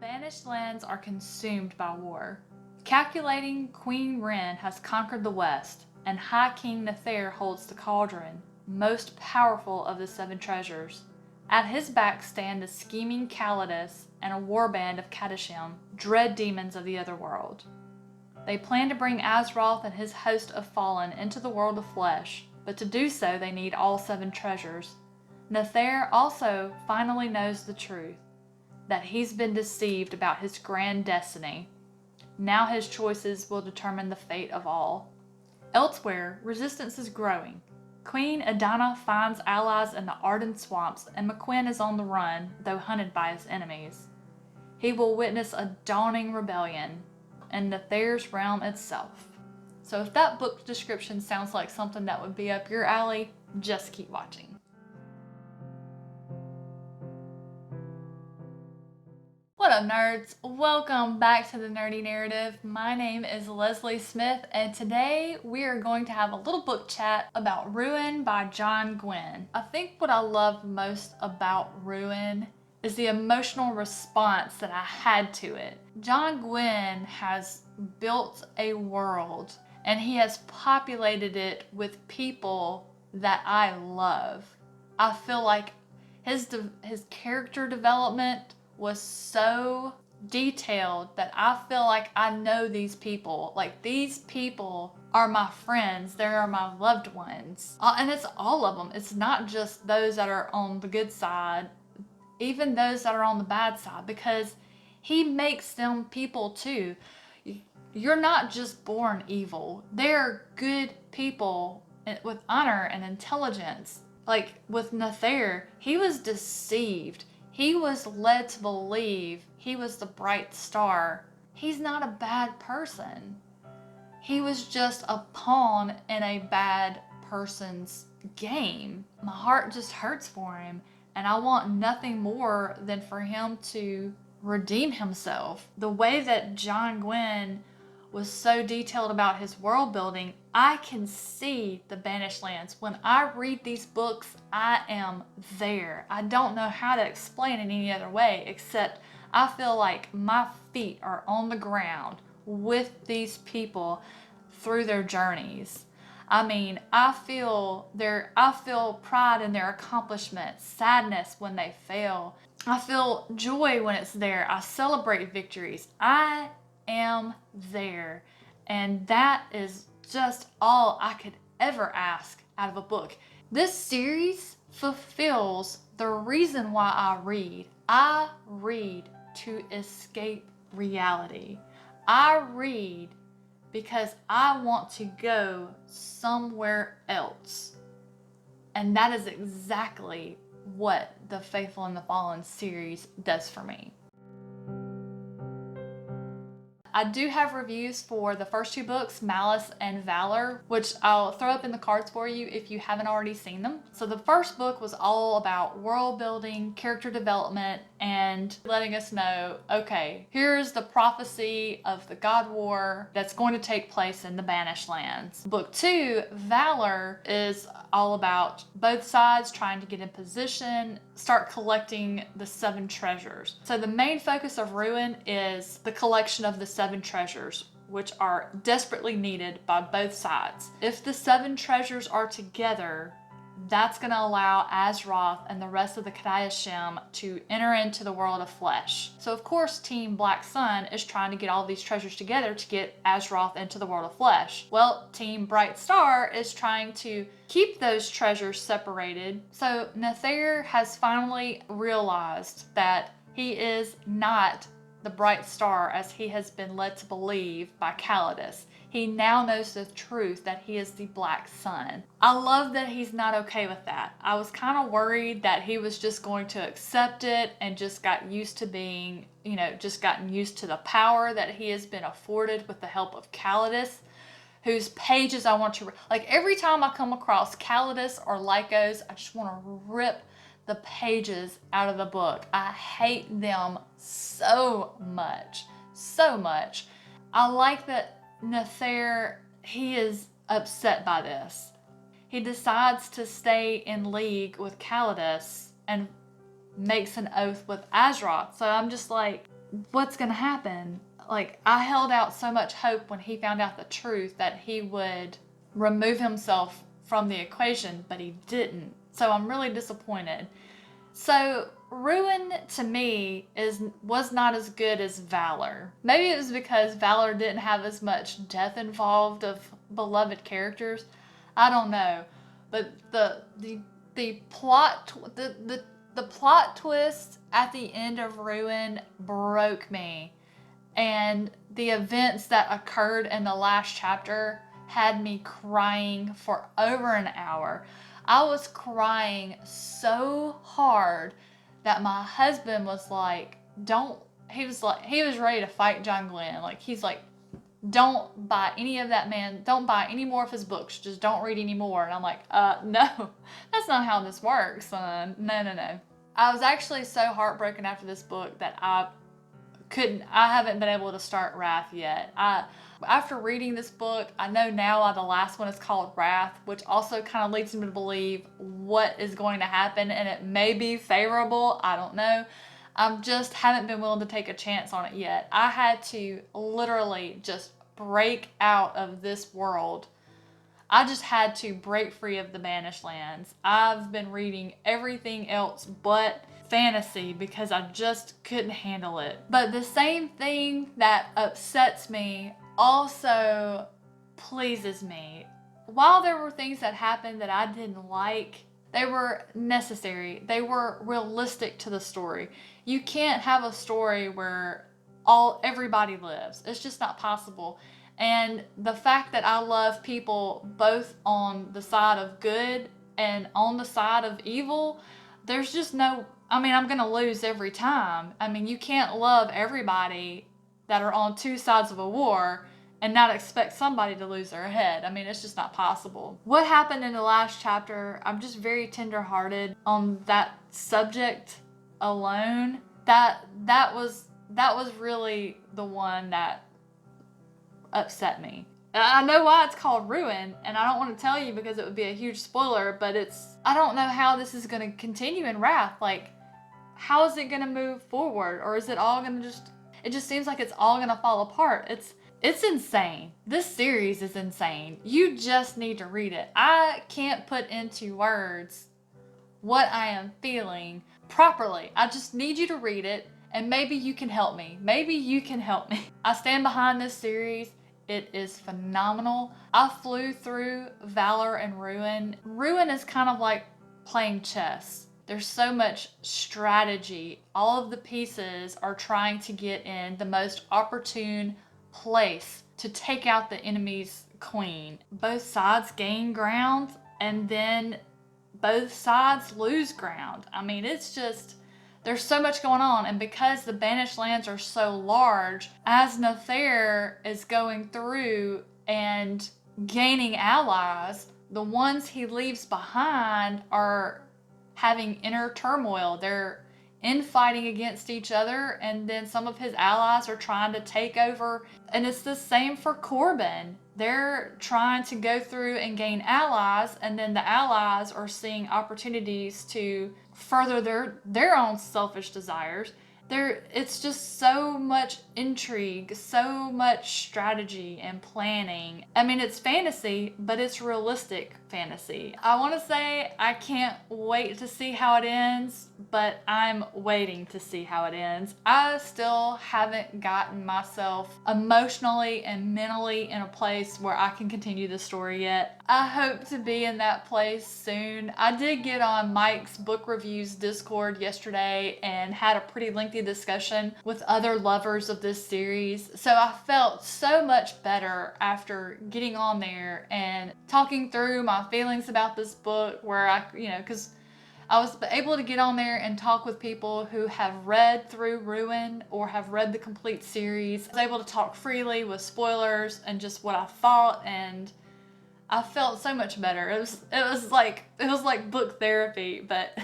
banished lands are consumed by war. Calculating Queen Ren has conquered the west, and High King Nether holds the cauldron, most powerful of the seven treasures. At his back stand the scheming Kalidas and a warband of Kadashim, dread demons of the otherworld. They plan to bring Azeroth and his host of fallen into the world of flesh, but to do so they need all seven treasures. Nether also finally knows the truth, that he's been deceived about his grand destiny. Now his choices will determine the fate of all. Elsewhere, resistance is growing. Queen Adana finds allies in the Arden swamps, and McQuinn is on the run, though hunted by his enemies. He will witness a dawning rebellion in Nether's realm itself. So if that book description sounds like something that would be up your alley, just keep watching. What up, nerds? Welcome back to the Nerdy Narrative. My name is Leslie Smith, and today we are going to have a little book chat about Ruin by John Gwynne. I think what I love most about Ruin is the emotional response that I had to it. John Gwynne has built a world, and he has populated it with people that I love. I feel like his character development was so detailed that I feel like I know these people. Like, these people are my friends. They are my loved ones. And it's all of them. It's not just those that are on the good side, even those that are on the bad side, because he makes them people too. You're not just born evil. They're good people with honor and intelligence. Like with Nether, he was deceived. He was led to believe he was the bright star. He's not a bad person. He was just a pawn in a bad person's game. My heart just hurts for him, and I want nothing more than for him to redeem himself. The way that John Gwynne was so detailed about his world building, I can see the banished lands. When I read these books, I am there. I don't know how to explain it any other way, except I feel like my feet are on the ground with these people through their journeys. I mean, I feel pride in their accomplishments, sadness when they fail. I feel joy when it's there. I celebrate victories. I am there, and that is just all I could ever ask out of a book. This series fulfills the reason why I read. I read to escape reality. I read because I want to go somewhere else, and that is exactly what the Faithful and the Fallen series does for me. I do have reviews for the first two books, Malice and Valor, which I'll throw up in the cards for you if you haven't already seen them. So the first book was all about world building, character development, and letting us know, okay, here's the prophecy of the God War that's going to take place in the Banished Lands. Book 2, Valor, is all about both sides trying to get in position, start collecting the 7 treasures. So the main focus of Ruin is the collection of the 7 treasures, which are desperately needed by both sides. If the 7 treasures are together, that's going to allow Azeroth and the rest of the Kadashim to enter into the world of flesh. So of course Team Black Sun is trying to get all these treasures together to get Azeroth into the world of flesh. Well, Team Bright Star is trying to keep those treasures separated. So Nether has finally realized that he is not the bright star as he has been led to believe by Kalidas. He now knows the truth that he is the Black Sun. I love that he's not okay with that. I was kind of worried that he was just going to accept it and just got used to being, just gotten used to the power that he has been afforded with the help of Kalidas, whose pages I want to read. Like, every time I come across Kalidas or Lycos, I just want to rip the pages out of the book. I hate them so much, so much. I like that Nether, he is upset by this. He decides to stay in league with Kalidas and makes an oath with Azeroth. So I'm just like, what's going to happen? Like, I held out so much hope when he found out the truth that he would remove himself from the equation, but he didn't. So I'm really disappointed. So Ruin to me was not as good as Valor. Maybe it was because Valor didn't have as much death involved of beloved characters. I don't know, but the plot twist at the end of Ruin broke me, and the events that occurred in the last chapter had me crying for over an hour. I was crying so hard that my husband was like, he was ready to fight John Gwynne. Like, he's like, don't buy any of that man, don't buy any more of his books, just don't read any more. And I'm like, no, that's not how this works, son. No. I was actually so heartbroken after this book that I haven't been able to start Wrath yet. After reading this book, I know now why the last one is called Wrath, which also kind of leads me to believe what is going to happen, and it may be favorable. I don't know. I just haven't been willing to take a chance on it yet. I had to literally just break out of this world. I just had to break free of the Banished Lands. I've been reading everything else but fantasy because I just couldn't handle it. But the same thing that upsets me also pleases me. While there were things that happened that I didn't like, they were necessary. They were realistic to the story. You can't have a story where everybody lives. It's just not possible. And the fact that I love people both on the side of good and on the side of evil, there's just no, I'm going to lose every time. You can't love everybody that are on two sides of a war and not expect somebody to lose their head. It's just not possible. What happened in the last chapter, I'm just very tender-hearted on that subject alone. That was really the one that upset me. I know why it's called Ruin, and I don't want to tell you because it would be a huge spoiler, but I don't know how this is going to continue in Wrath. Like, how is it going to move forward? Or is it all going to it just seems like it's all going to fall apart. It's insane. This series is insane. You just need to read it. I can't put into words what I am feeling properly. I just need you to read it, and maybe you can help me. I stand behind this series. It is phenomenal. I flew through Valor and Ruin. Ruin is kind of like playing chess. There's so much strategy. All of the pieces are trying to get in the most opportune place to take out the enemy's queen. Both sides gain ground, and then both sides lose ground. It's just, there's so much going on, and because the Banished Lands are so large, as Nether is going through and gaining allies, the ones he leaves behind are having inner turmoil. They're infighting against each other, and then some of his allies are trying to take over. And it's the same for Corbin. They're trying to go through and gain allies, and then the allies are seeing opportunities to further their own selfish desires. It's just so much intrigue, so much strategy and planning. It's fantasy, but it's realistic fantasy. I want to say I can't wait to see how it ends, but I'm waiting to see how it ends. I still haven't gotten myself emotionally and mentally in a place where I can continue the story yet. I hope to be in that place soon. I did get on Mike's book reviews Discord yesterday and had a pretty lengthy discussion with other lovers of this series. So I felt so much better after getting on there and talking through my feelings about this book, where because I was able to get on there and talk with people who have read through Ruin or have read the complete series. I was able to talk freely with spoilers and just what I thought, and I felt so much better. It was like book therapy, but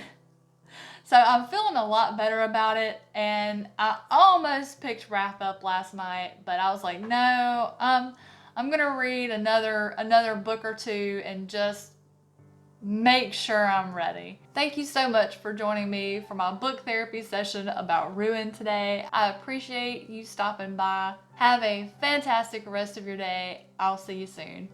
so I'm feeling a lot better about it, and I almost picked Wrath up last night, but I was like, no, I'm gonna read another book or two and just make sure I'm ready. Thank you so much for joining me for my book therapy session about Ruin today. I appreciate you stopping by. Have a fantastic rest of your day. I'll see you soon.